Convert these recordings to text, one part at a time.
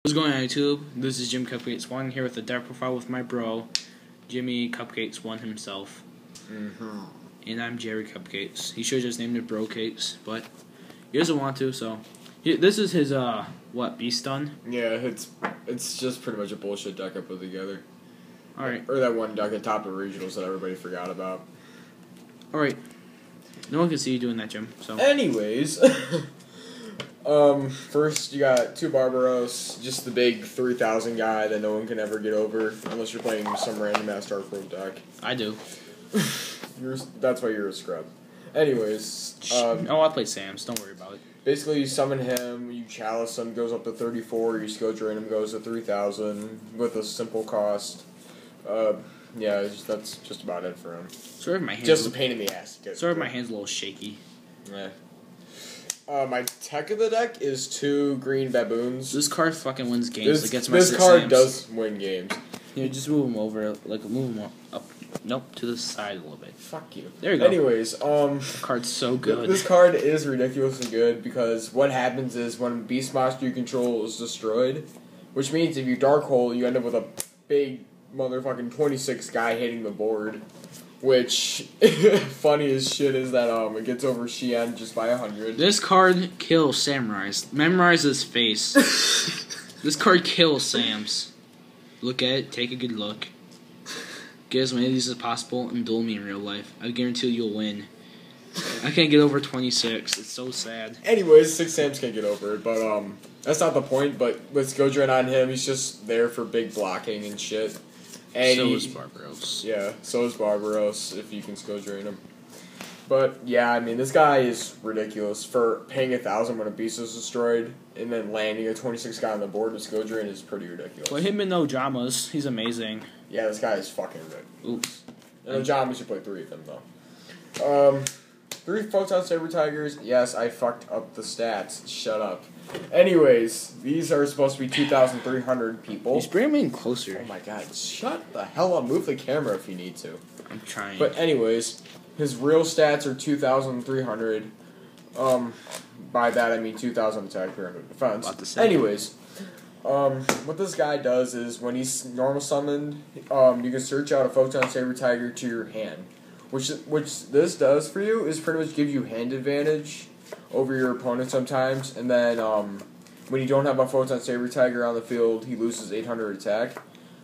What's going on, YouTube? This is Jim Cupcakes 1 here with a dark profile with my bro, Jimmy Cupcakes 1 himself. And I'm Jerry Cupcakes. He should have just named it Bro Cakes, but he doesn't want to, so. This is his, Beast Stun? Yeah, it's just pretty much a bullshit deck I put together. Alright. Or that one deck at top of regionals that everybody forgot about. Alright. No one can see you doing that, Jim, so. Anyways. First you got two Barbaros, just the big 3,000 guy that no one can ever get over, unless you're playing some random ass Dark Road deck. I do. That's why you're a scrub. Anyways. I play Sam's, don't worry about it. Basically, you summon him, you chalice him, goes up to 34, you Skill Drain him, goes to 3,000, with a simple cost. Yeah, that's just about it for him. Sorry if my hands just a pain in the ass. Sorry if my hand's a little shaky. Yeah. My tech of the deck is two green baboons. This card fucking wins games. This card does win games. Yeah, just move him over, move him up. Nope, to the side a little bit. Fuck you. There you go. Anyways, the card's so good. This card is ridiculously good because what happens is when a beast monster you control is destroyed, which means if you Dark Hole, you end up with a big motherfucking 26 guy hitting the board. Which, funny as shit is that it gets over Xian just by 100. This card kills Samurais. Memorize his face. This card kills Sam's. Look at it, take a good look. Get as many of these as possible and duel me in real life. I guarantee you'll win. I can't get over 26. It's so sad. Anyways, 6 Sams can't get over it, but that's not the point. But let's go drain on him. He's just there for big blocking and shit. And so is Barbaros. Yeah, so is Barbaros, if you can skill drain him. But, yeah, I mean, this guy is ridiculous. For paying 1,000 when a beast is destroyed, and then landing a 26 guy on the board to skill drain is pretty ridiculous. Play him in no dramas. He's amazing. Yeah, this guy is fucking good. Oops. In no dramas, you play 3 of them, though. 3 Photon Saber Tigers. Yes, I fucked up the stats. Shut up. Anyways, these are supposed to be 2,300 people. He's bringing me in closer. Oh my god, shut the hell up. Move the camera if you need to. I'm trying. But anyways, his real stats are 2,300. By that I mean 2,000 attack, 300 defense. About the same. Anyways, what this guy does is when he's normal summoned, you can search out a Photon Saber Tiger to your hand. Which this does for you is pretty much give you hand advantage over your opponent sometimes, and then when you don't have a Photon Saber Tiger on the field, he loses 800 attack.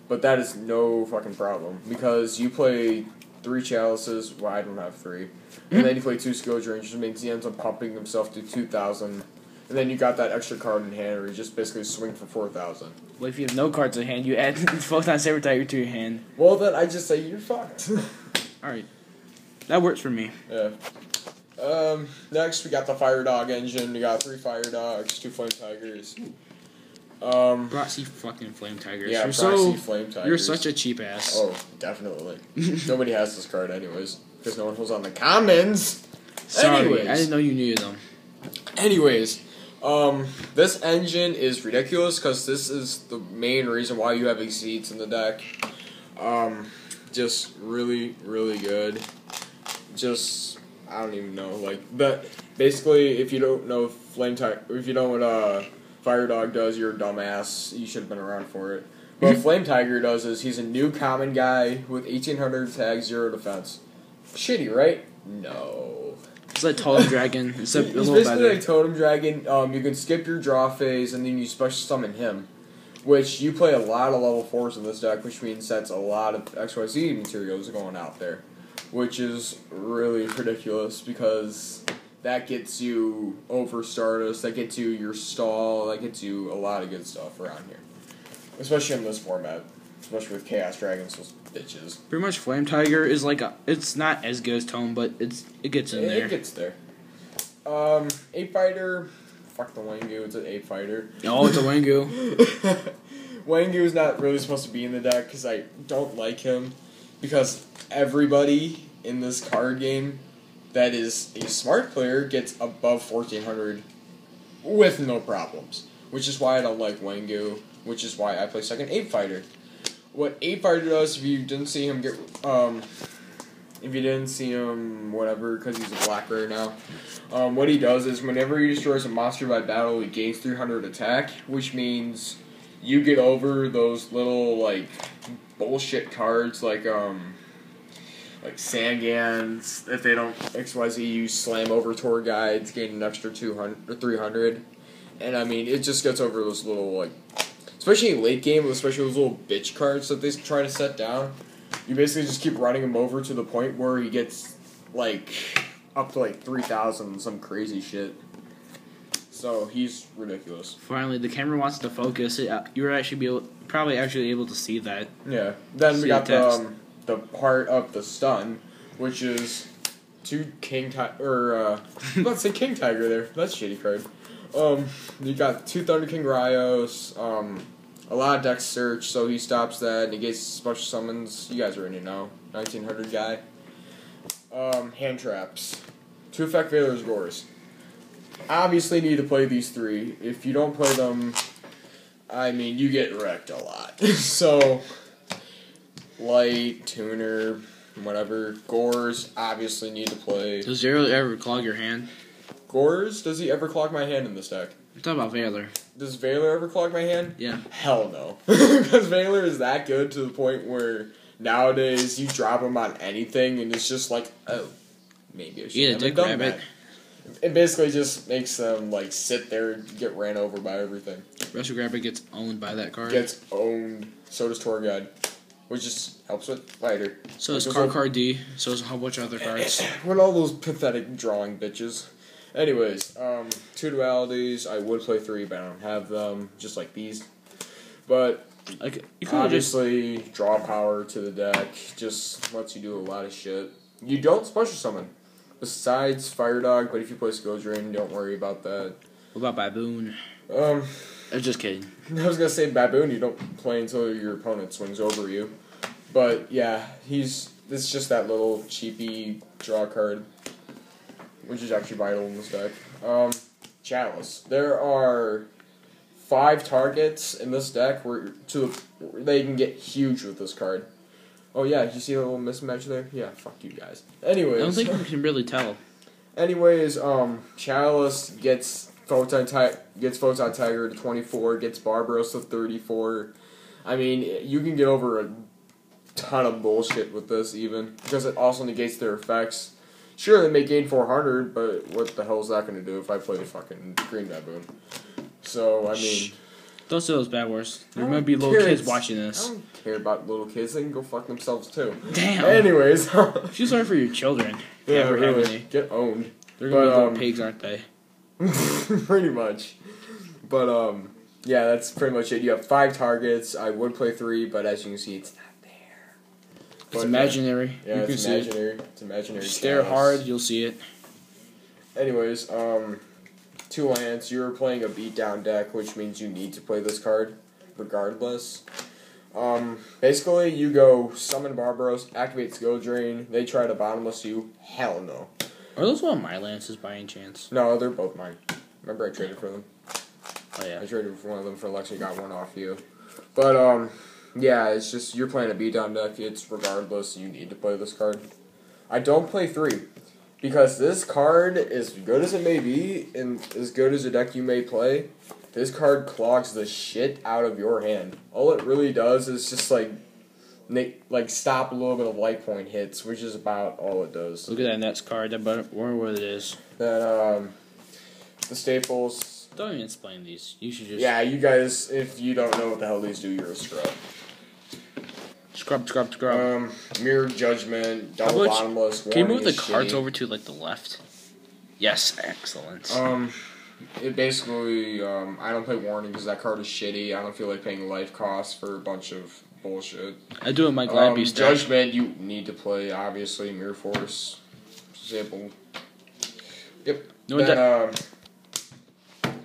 But that is no fucking problem because you play 3 chalices. Well, I don't have 3, and then you play 2 skill drains, which means he ends up pumping himself to 2,000. And then you got that extra card in hand, where you just basically swing for 4,000. Well, if you have no cards in hand, you add Photon Saber Tiger to your hand. Well, then I just say you're fucked. All right. That works for me. Yeah. Next we got the Fire Dog engine. We got 3 Fire Dogs, 2 Flame Tigers. Proxy fucking Flame Tigers. Yeah, Proxy Flame Tigers. You're such a cheap ass. Oh, definitely. Nobody has this card anyways, because no one holds on the commons. Sorry, anyways, I didn't know you knew them. Anyways, this engine is ridiculous because this is the main reason why you have Exceeds in the deck. Just really, really good. Just, I don't even know, but basically, if you don't know if you know what Fire Dog does, you're a dumbass. You should have been around for it. But what Flame Tiger does is he's a new common guy with 1,800 attack, 0 defense. Shitty, right? No. It's like Totem Dragon, except a little better. It's basically like Totem Dragon. You can skip your draw phase, and then you special summon him. Which, you play a lot of level 4s in this deck, which means that's a lot of XYZ materials going out there. Which is really ridiculous, because that gets you over Stardust, that gets you your stall, that gets you a lot of good stuff around here. Especially in this format. Especially with Chaos Dragons, those bitches. Pretty much Flame Tiger is it's not as good as Tome, but it gets in there. It gets there. 8 Fighter... Fuck the Wangu, it's an 8 Fighter. Oh, it's a Wangu. Wangu is not really supposed to be in the deck because I don't like him. Because everybody in this card game that is a smart player gets above 1,400 with no problems. Which is why I don't like Wangu, which is why I play second 8 Fighter. What 8 Fighter does, if you didn't see him whatever, because he's a black rare now, what he does is whenever he destroys a monster by battle, he gains 300 attack, which means you get over those little like bullshit cards like Sangans. If they don't XYZ, you slam over tour guides, gain an extra 200 or 300, and I mean it just gets over those little like, especially in late game, especially those little bitch cards that they try to set down. You basically just keep running him over to the point where he gets like up to like 3,000, some crazy shit. So he's ridiculous. Finally, the camera wants to focus. You're actually probably able to see that. Yeah. Then we got the part of the stun, which is two King Tiger. Let's say King Tiger there. That's a shitty card. You got two Thunder King Ryos. A lot of deck search, so he stops that. Negates special summons. You guys already know. 1900 guy. Hand traps. 2 effect Veiler's Gores. Obviously need to play these 3. If you don't play them, I mean, you get wrecked a lot. So, light, tuner, whatever. Gores, obviously need to play. Does Zero ever clog your hand? Gores? Does he ever clog my hand in this deck? I'm talking about Veiler. Does Veiler ever clog my hand? Yeah. Hell no. Because Veiler is that good to the point where nowadays you drop him on anything and it's just like, oh, maybe I should have done that. It basically just makes them like sit there and get ran over by everything. Retro Rabbit gets owned by that card. Gets owned. So does Tour Guide, which just helps with fighter. So does Card D. So does a whole bunch of other cards. What all those pathetic drawing bitches. Anyways, 2 dualities. I would play 3, but I don't have them. Just like these. But you obviously draw power to the deck. Just lets you do a lot of shit. You don't special summon. Besides Fire Dog, but if you play Skill Drain, don't worry about that. What about Baboon? I'm just kidding. I was gonna say Baboon, you don't play until your opponent swings over you. But yeah, it's just that little cheapy draw card, which is actually vital in this deck. Chalice. There are 5 targets in this deck where they can get huge with this card. Oh yeah, did you see a little mismatch there? Yeah, fuck you guys. Anyways. I don't think you can really tell. Anyways, Chalice gets Photon Tiger to 24, gets Barbaros to 34. I mean, you can get over a ton of bullshit with this even, because it also negates their effects. Sure, they may gain 400, but what the hell is that going to do if I play the fucking Green Baboon? So, I mean... Don't say those bad words. There might be little kids watching this. I don't care about little kids. They can go fuck themselves too. Damn. Anyways. Feel sorry for your children. Yeah, really. Get owned. They're going to be little pigs, aren't they? Pretty much. But, yeah, that's pretty much it. You have 5 targets. I would play 3, but as you can see, it's not there. It's imaginary. Yeah, it's imaginary. It's imaginary. Stare hard, you'll see it. Anyways, 2 lands. You're playing a beatdown deck, which means you need to play this card, regardless. Basically, you go summon Barbaros, activate Skill Drain. They try to bottomless you. Hell no. Are those one of my lances by any chance? No, they're both mine. Remember, I traded for them. Oh yeah. I traded for one of them for Lexi. Got one off you. But yeah, it's just you're playing a beatdown deck. It's regardless. You need to play this card. I don't play 3. Because this card, as good as it may be, and as good as a deck you may play, this card clogs the shit out of your hand. All it really does is just, stop a little bit of life point hits, which is about all it does. Look at that next card. I wonder what it is. That, the staples. Don't even explain these. You should just... Yeah, you guys, if you don't know what the hell these do, you're a scrub. Scrub. Mirror Judgment, Double Bottomless, Can you move the cards over to, the left? Yes, excellent. It basically, I don't play Warning because that card is shitty. I don't feel like paying life costs for a bunch of bullshit. I do it in my Glad Beast deck. Judgment, you need to play, obviously. Mirror Force, Zipple. Yep. Then,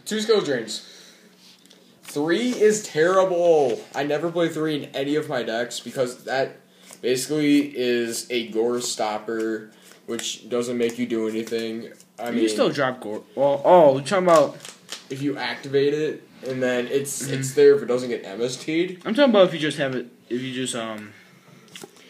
2 Skill Drains. 3 is terrible. I never play 3 in any of my decks because that basically is a Gore stopper, which doesn't make you do anything. I mean, you still drop Gore. Well, you're talking about if you activate it and then it's there if it doesn't get MST'd. I'm talking about if you just have it. If you just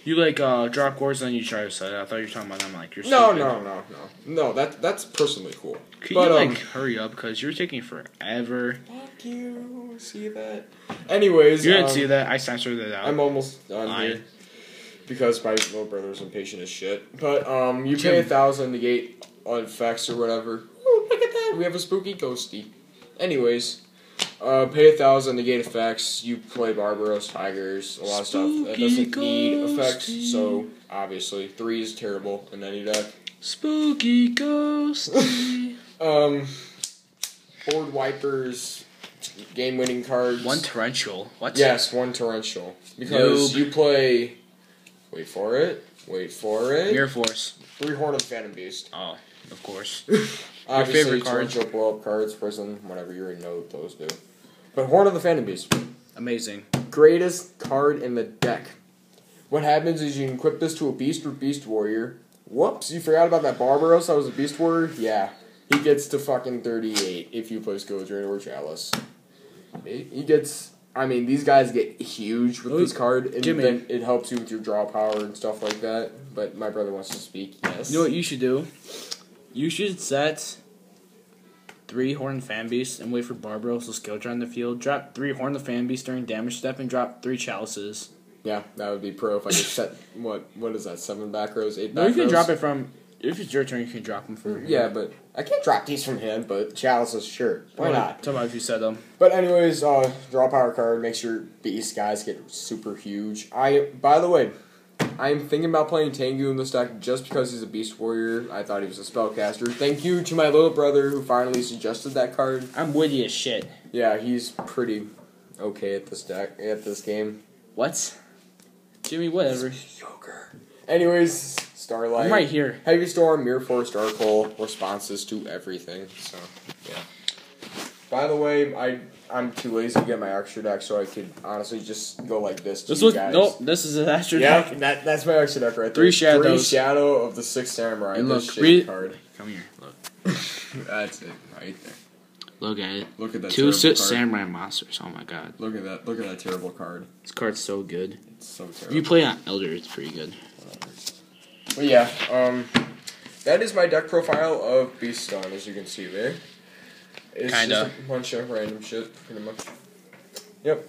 You like drop cores and then you try to set it. I thought you were talking about them like you're No. That's personally cool. Can you like hurry up because you're taking forever. Fuck you. See that? Anyways, you didn't see that. I censored it out. I'm almost done here because my little brother's impatient as shit. But you pay 1,000 to negate effects or whatever. Oh, look at that! We have a spooky ghosty. Anyways. Pay 1,000 to negate effects. You play Barbaros, Tigers, a lot of stuff that doesn't need effects. So obviously, 3 is terrible in any deck. Spooky Ghosty. Board wipers, game-winning cards. 1 torrential. What? Yes, 1 torrential because you play. Wait for it. Mirror Force. 3 Horn of Phantom Beast. Oh, of course. Obviously, favorite card? torrential blow-up cards, prison, whatever. You already know what those do. But Horn of the Phantom Beast. Amazing. Greatest card in the deck. What happens is you can equip this to a Beast or Beast Warrior. Whoops, you forgot about that Barbaros that was a Beast Warrior? Yeah. He gets to fucking 38 if you play Scourge or Chalice. He gets... I mean, these guys get huge with this card, and then it helps you with your draw power and stuff like that. But my brother wants to speak, yes. You know what you should do? You should set 3 Horn Fan Beasts and wait for Barbaros to Skilljar on the field. Drop 3 Horn the Fan Beasts during damage step and drop 3 Chalices. Yeah, that would be pro if I could set, what is that, 7 back rows, 8 back rows? No, you can drop it from, if it's your turn, you can drop them from Yeah, but I can't drop these from him, but Chalices, sure. Why not? Tell me if you set them. But anyways, draw power card makes your beast guys get super huge. By the way, I'm thinking about playing Tengu in this deck just because he's a Beast Warrior. I thought he was a spellcaster. Thank you to my little brother who finally suggested that card. I'm witty as shit. Yeah, he's pretty okay at this game. What? Jimmy, whatever. Anyways, Starlight. I'm right here. Heavy Storm, Mirror Force, Dark Hole, responses to everything. So, yeah. By the way, I'm too lazy to get my extra deck, so I could honestly just go like this to you guys. Nope, this is an extra deck. Yeah, that's my extra deck right there. 3 shadows. 3 Shadow of the 6 Samurai. And look, card. Come here, look. That's it, right there. Look at it. Look at that 2 terrible card. Samurai Monsters, oh my god. Look at that terrible card. This card's so good. It's so terrible. If you play on Elder, it's pretty good. But yeah, that is my deck profile of Beast Stun, as you can see there. It's just a bunch of random shit, pretty much. Yep.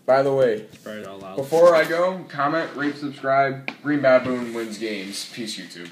By the way, Spread it all out. Before I go, comment, rate, subscribe. Green Baboon wins games. Peace, YouTube.